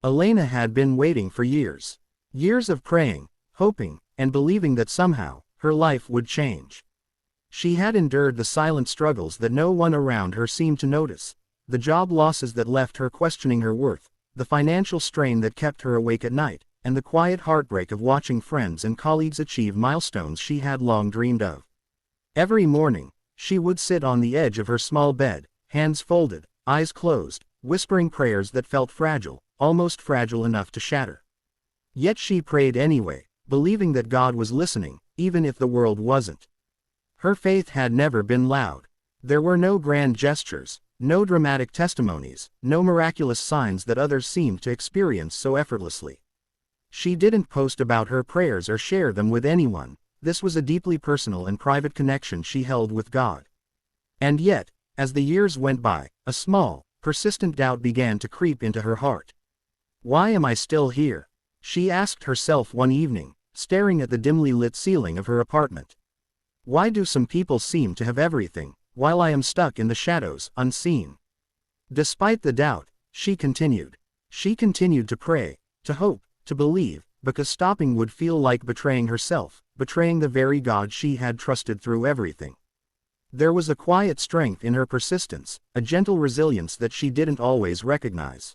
Elena had been waiting for years. Years of praying, hoping, and believing that somehow, her life would change. She had endured the silent struggles that no one around her seemed to notice, the job losses that left her questioning her worth, the financial strain that kept her awake at night, and the quiet heartbreak of watching friends and colleagues achieve milestones she had long dreamed of. Every morning, she would sit on the edge of her small bed, hands folded, eyes closed, whispering prayers that felt fragile, almost fragile enough to shatter. Yet she prayed anyway, believing that God was listening, even if the world wasn't. Her faith had never been loud. There were no grand gestures, no dramatic testimonies, no miraculous signs that others seemed to experience so effortlessly. She didn't post about her prayers or share them with anyone. This was a deeply personal and private connection she held with God. And yet, as the years went by, a small, persistent doubt began to creep into her heart. Why am I still here? She asked herself one evening, staring at the dimly lit ceiling of her apartment. Why do some people seem to have everything, while I am stuck in the shadows, unseen? Despite the doubt, she continued. She continued to pray, to hope, to believe, because stopping would feel like betraying herself, betraying the very God she had trusted through everything. There was a quiet strength in her persistence, a gentle resilience that she didn't always recognize.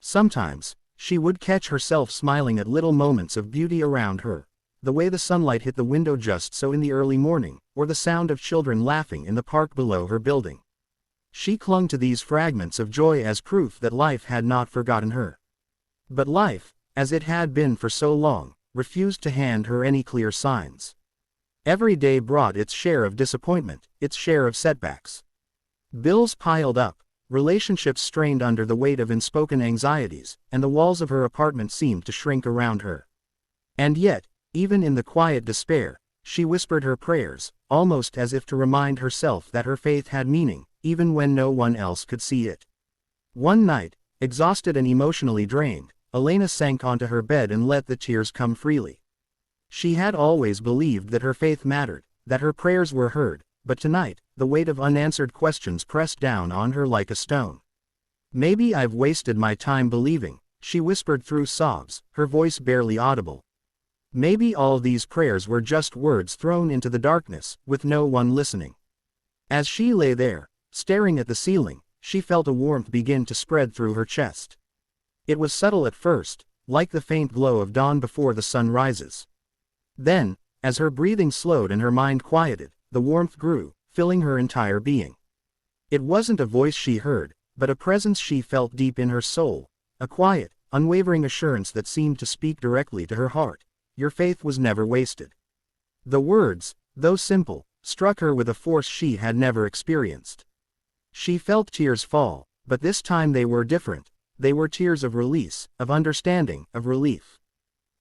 Sometimes, she would catch herself smiling at little moments of beauty around her, the way the sunlight hit the window just so in the early morning, or the sound of children laughing in the park below her building. She clung to these fragments of joy as proof that life had not forgotten her. But life, as it had been for so long, refused to hand her any clear signs. Every day brought its share of disappointment, its share of setbacks. Bills piled up, relationships strained under the weight of unspoken anxieties, and the walls of her apartment seemed to shrink around her. And yet, even in the quiet despair, she whispered her prayers, almost as if to remind herself that her faith had meaning, even when no one else could see it. One night, exhausted and emotionally drained, Elena sank onto her bed and let the tears come freely. She had always believed that her faith mattered, that her prayers were heard, but tonight, the weight of unanswered questions pressed down on her like a stone. Maybe I've wasted my time believing, she whispered through sobs, her voice barely audible. Maybe all these prayers were just words thrown into the darkness, with no one listening. As she lay there, staring at the ceiling, she felt a warmth begin to spread through her chest. It was subtle at first, like the faint glow of dawn before the sun rises. Then, as her breathing slowed and her mind quieted, the warmth grew, filling her entire being. It wasn't a voice she heard, but a presence she felt deep in her soul, a quiet, unwavering assurance that seemed to speak directly to her heart. Your faith was never wasted. The words, though simple, struck her with a force she had never experienced. She felt tears fall, but this time they were different. They were tears of release, of understanding, of relief.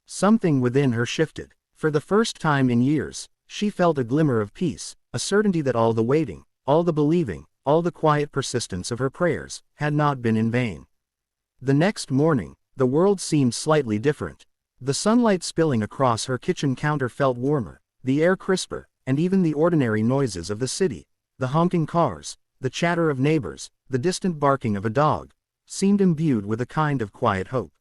Something within her shifted. For the first time in years, she felt a glimmer of peace, a certainty that all the waiting, all the believing, all the quiet persistence of her prayers, had not been in vain. The next morning, the world seemed slightly different. The sunlight spilling across her kitchen counter felt warmer, the air crisper, and even the ordinary noises of the city, the honking cars, the chatter of neighbors, the distant barking of a dog, seemed imbued with a kind of quiet hope.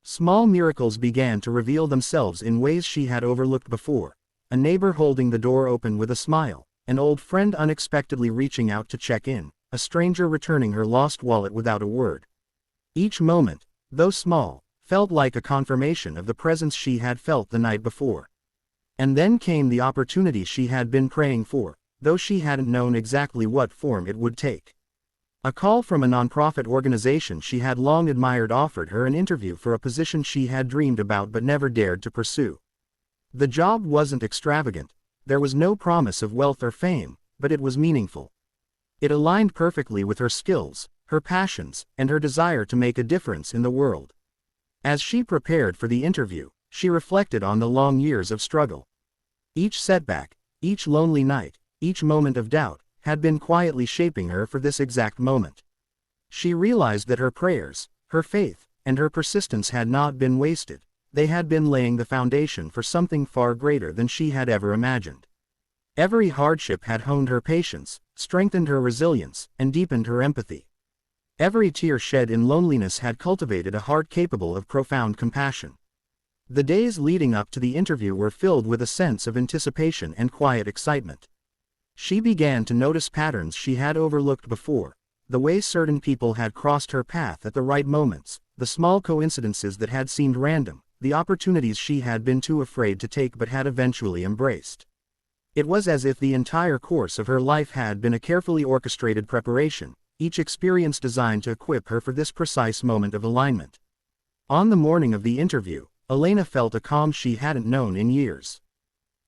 Small miracles began to reveal themselves in ways she had overlooked before, a neighbor holding the door open with a smile, an old friend unexpectedly reaching out to check in, a stranger returning her lost wallet without a word. Each moment, though small, felt like a confirmation of the presence she had felt the night before. And then came the opportunity she had been praying for, though she hadn't known exactly what form it would take. A call from a nonprofit organization she had long admired offered her an interview for a position she had dreamed about but never dared to pursue. The job wasn't extravagant, there was no promise of wealth or fame, but it was meaningful. It aligned perfectly with her skills, her passions, and her desire to make a difference in the world. As she prepared for the interview, she reflected on the long years of struggle. Each setback, each lonely night, each moment of doubt, had been quietly shaping her for this exact moment. She realized that her prayers, her faith, and her persistence had not been wasted. They had been laying the foundation for something far greater than she had ever imagined. Every hardship had honed her patience, strengthened her resilience, and deepened her empathy. Every tear shed in loneliness had cultivated a heart capable of profound compassion. The days leading up to the interview were filled with a sense of anticipation and quiet excitement. She began to notice patterns she had overlooked before, the way certain people had crossed her path at the right moments, the small coincidences that had seemed random, the opportunities she had been too afraid to take but had eventually embraced. It was as if the entire course of her life had been a carefully orchestrated preparation, each experience designed to equip her for this precise moment of alignment. On the morning of the interview, Elena felt a calm she hadn't known in years.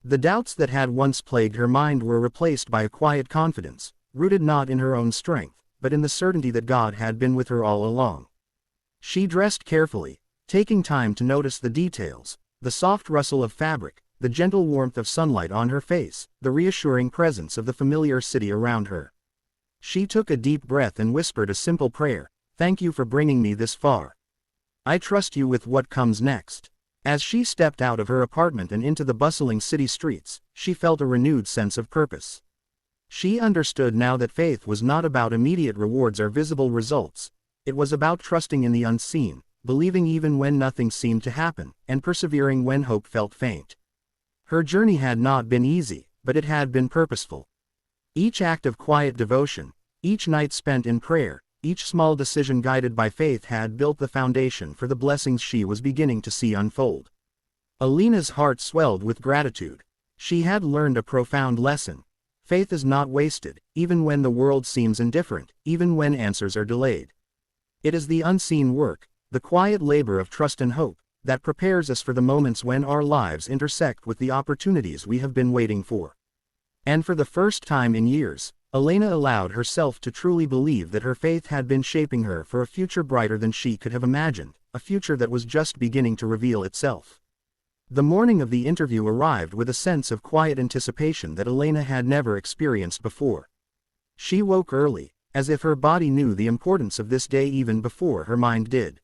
The doubts that had once plagued her mind were replaced by a quiet confidence, rooted not in her own strength, but in the certainty that God had been with her all along. She dressed carefully, taking time to notice the details, the soft rustle of fabric, the gentle warmth of sunlight on her face, the reassuring presence of the familiar city around her. She took a deep breath and whispered a simple prayer, "Thank you for bringing me this far. I trust you with what comes next." As she stepped out of her apartment and into the bustling city streets, she felt a renewed sense of purpose. She understood now that faith was not about immediate rewards or visible results. It was about trusting in the unseen, believing even when nothing seemed to happen, and persevering when hope felt faint. Her journey had not been easy, but it had been purposeful. Each act of quiet devotion, each night spent in prayer, each small decision guided by faith had built the foundation for the blessings she was beginning to see unfold. Elena's heart swelled with gratitude. She had learned a profound lesson. Faith is not wasted, even when the world seems indifferent, even when answers are delayed. It is the unseen work, the quiet labor of trust and hope, that prepares us for the moments when our lives intersect with the opportunities we have been waiting for. And for the first time in years, Elena allowed herself to truly believe that her faith had been shaping her for a future brighter than she could have imagined, a future that was just beginning to reveal itself. The morning of the interview arrived with a sense of quiet anticipation that Elena had never experienced before. She woke early, as if her body knew the importance of this day even before her mind did.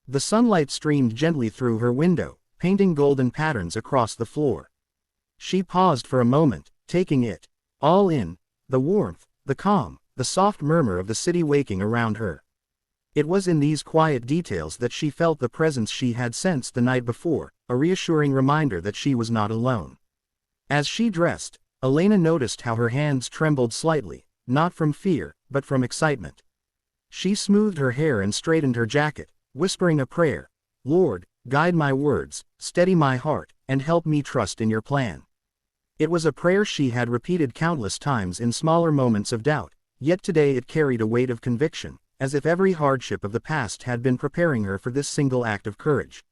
The sunlight streamed gently through her window, painting golden patterns across the floor. She paused for a moment, taking it all in. The warmth, the calm, the soft murmur of the city waking around her. It was in these quiet details that she felt the presence she had sensed the night before, a reassuring reminder that she was not alone. As she dressed, Elena noticed how her hands trembled slightly, not from fear, but from excitement. She smoothed her hair and straightened her jacket, whispering a prayer, "Lord, guide my words, steady my heart, and help me trust in your plan." It was a prayer she had repeated countless times in smaller moments of doubt, yet today it carried a weight of conviction, as if every hardship of the past had been preparing her for this single act of courage.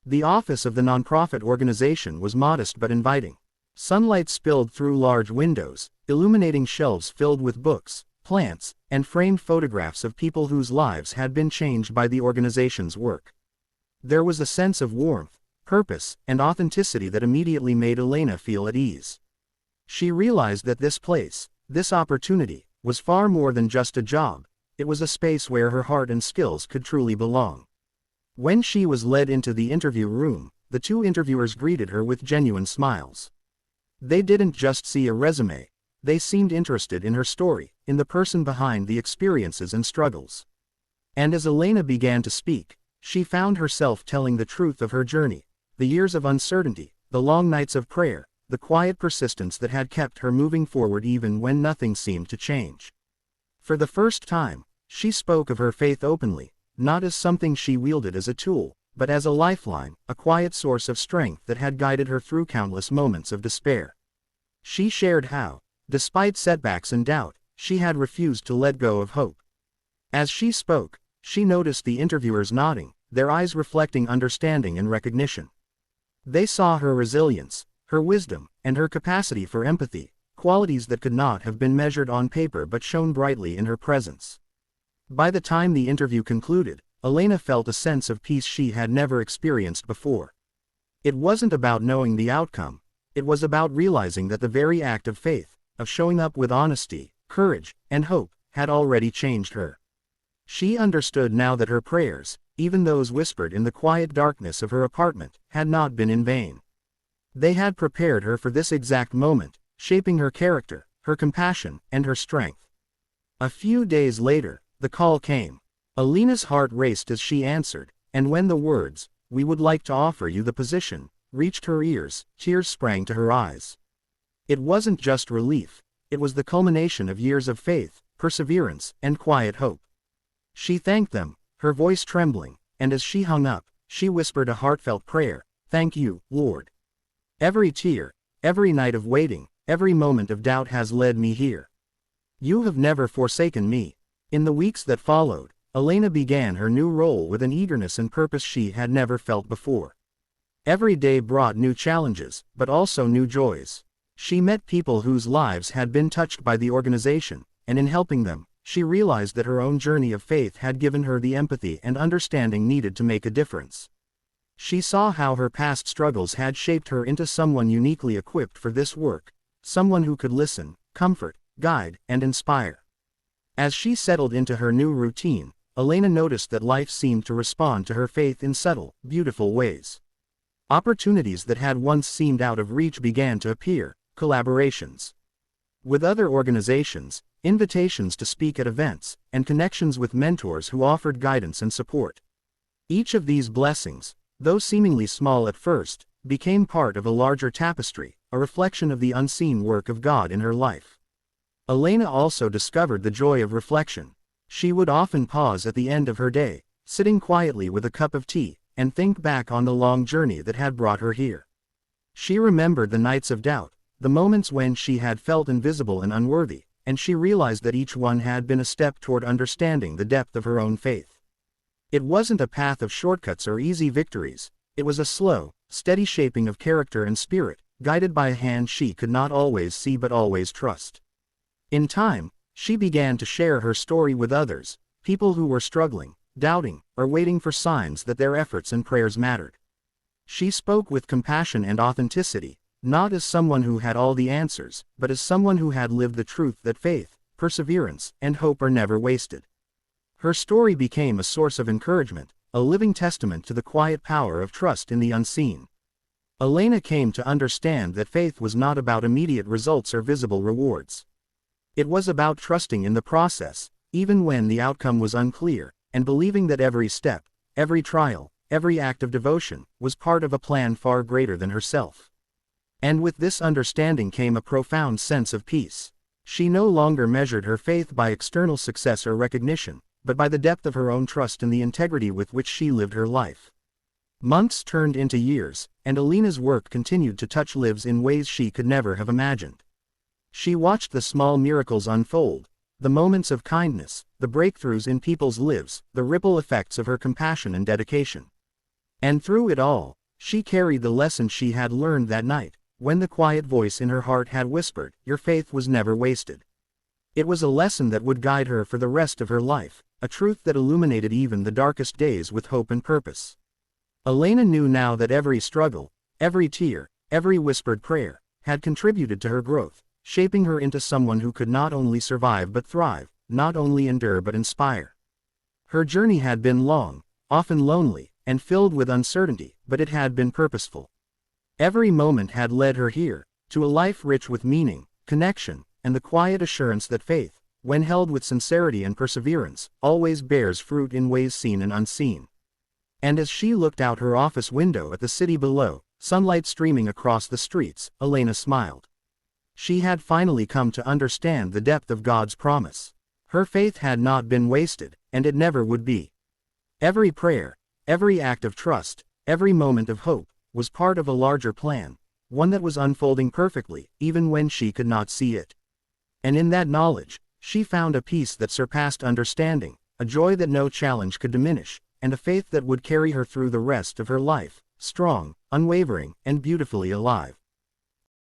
The office of the nonprofit organization was modest but inviting. Sunlight spilled through large windows, illuminating shelves filled with books, plants, and framed photographs of people whose lives had been changed by the organization's work. There was a sense of warmth, purpose, and authenticity that immediately made Elena feel at ease. She realized that this place, this opportunity, was far more than just a job. It was a space where her heart and skills could truly belong. When she was led into the interview room, the two interviewers greeted her with genuine smiles. They didn't just see a resume, they seemed interested in her story, in the person behind the experiences and struggles. And as Elena began to speak, she found herself telling the truth of her journey. The years of uncertainty, the long nights of prayer, the quiet persistence that had kept her moving forward even when nothing seemed to change. For the first time, she spoke of her faith openly, not as something she wielded as a tool, but as a lifeline, a quiet source of strength that had guided her through countless moments of despair. She shared how, despite setbacks and doubt, she had refused to let go of hope. As she spoke, she noticed the interviewers nodding, their eyes reflecting understanding and recognition. They saw her resilience, her wisdom, and her capacity for empathy, qualities that could not have been measured on paper but shone brightly in her presence. By the time the interview concluded, Elena felt a sense of peace she had never experienced before. It wasn't about knowing the outcome, it was about realizing that the very act of faith, of showing up with honesty, courage, and hope, had already changed her. She understood now that her prayers, even those whispered in the quiet darkness of her apartment, had not been in vain. They had prepared her for this exact moment, shaping her character, her compassion, and her strength. A few days later, the The call came. Alina's heart raced as she answered, and when the words, "We would like to offer you the position," reached her ears, tears sprang to her eyes. It wasn't just relief, it was the culmination of years of faith, perseverance, and quiet hope. She thanked them, her voice trembling, and as she hung up, she whispered a heartfelt prayer, "Thank you, Lord. Every tear, every night of waiting, every moment of doubt has led me here. You have never forsaken me." In the weeks that followed, Alina began her new role with an eagerness and purpose she had never felt before. Every day brought new challenges, but also new joys. She met people whose lives had been touched by the organization, and in helping them, she realized that her own journey of faith had given her the empathy and understanding needed to make a difference. She saw how her past struggles had shaped her into someone uniquely equipped for this work, someone who could listen, comfort, guide, and inspire. As she settled into her new routine, Alina noticed that life seemed to respond to her faith in subtle, beautiful ways. Opportunities that had once seemed out of reach began to appear, collaborations with other organizations, invitations to speak at events, and connections with mentors who offered guidance and support. Each of these blessings, though seemingly small at first, became part of a larger tapestry, a reflection of the unseen work of God in her life. Alina also discovered the joy of reflection. She would often pause at the end of her day, sitting quietly with a cup of tea, and think back on the long journey that had brought her here. She remembered the nights of doubt, the moments when she had felt invisible and unworthy, and she realized that each one had been a step toward understanding the depth of her own faith. It wasn't a path of shortcuts or easy victories, it was a slow, steady shaping of character and spirit, guided by a hand she could not always see but always trust. In time, she began to share her story with others, people who were struggling, doubting, or waiting for signs that their efforts and prayers mattered. She spoke with compassion and authenticity, not as someone who had all the answers, but as someone who had lived the truth that faith, perseverance, and hope are never wasted. Her story became a source of encouragement, a living testament to the quiet power of trust in the unseen. Alina came to understand that faith was not about immediate results or visible rewards. It was about trusting in the process, even when the outcome was unclear, and believing that every step, every trial, every act of devotion, was part of a plan far greater than herself. And with this understanding came a profound sense of peace. She no longer measured her faith by external success or recognition, but by the depth of her own trust and the integrity with which she lived her life. Months turned into years, and Alina's work continued to touch lives in ways she could never have imagined. She watched the small miracles unfold, the moments of kindness, the breakthroughs in people's lives, the ripple effects of her compassion and dedication. And through it all, she carried the lesson she had learned that night, when the quiet voice in her heart had whispered, "Your faith was never wasted." It was a lesson that would guide her for the rest of her life, a truth that illuminated even the darkest days with hope and purpose. Alina knew now that every struggle, every tear, every whispered prayer, had contributed to her growth, shaping her into someone who could not only survive but thrive, not only endure but inspire. Her journey had been long, often lonely, and filled with uncertainty, but it had been purposeful. Every moment had led her here, to a life rich with meaning, connection, and the quiet assurance that faith, when held with sincerity and perseverance, always bears fruit in ways seen and unseen. And as she looked out her office window at the city below, sunlight streaming across the streets, Alina smiled. She had finally come to understand the depth of God's promise. Her faith had not been wasted, and it never would be. Every prayer, every act of trust, every moment of hope, was part of a larger plan, one that was unfolding perfectly, even when she could not see it. And in that knowledge, she found a peace that surpassed understanding, a joy that no challenge could diminish, and a faith that would carry her through the rest of her life, strong, unwavering, and beautifully alive.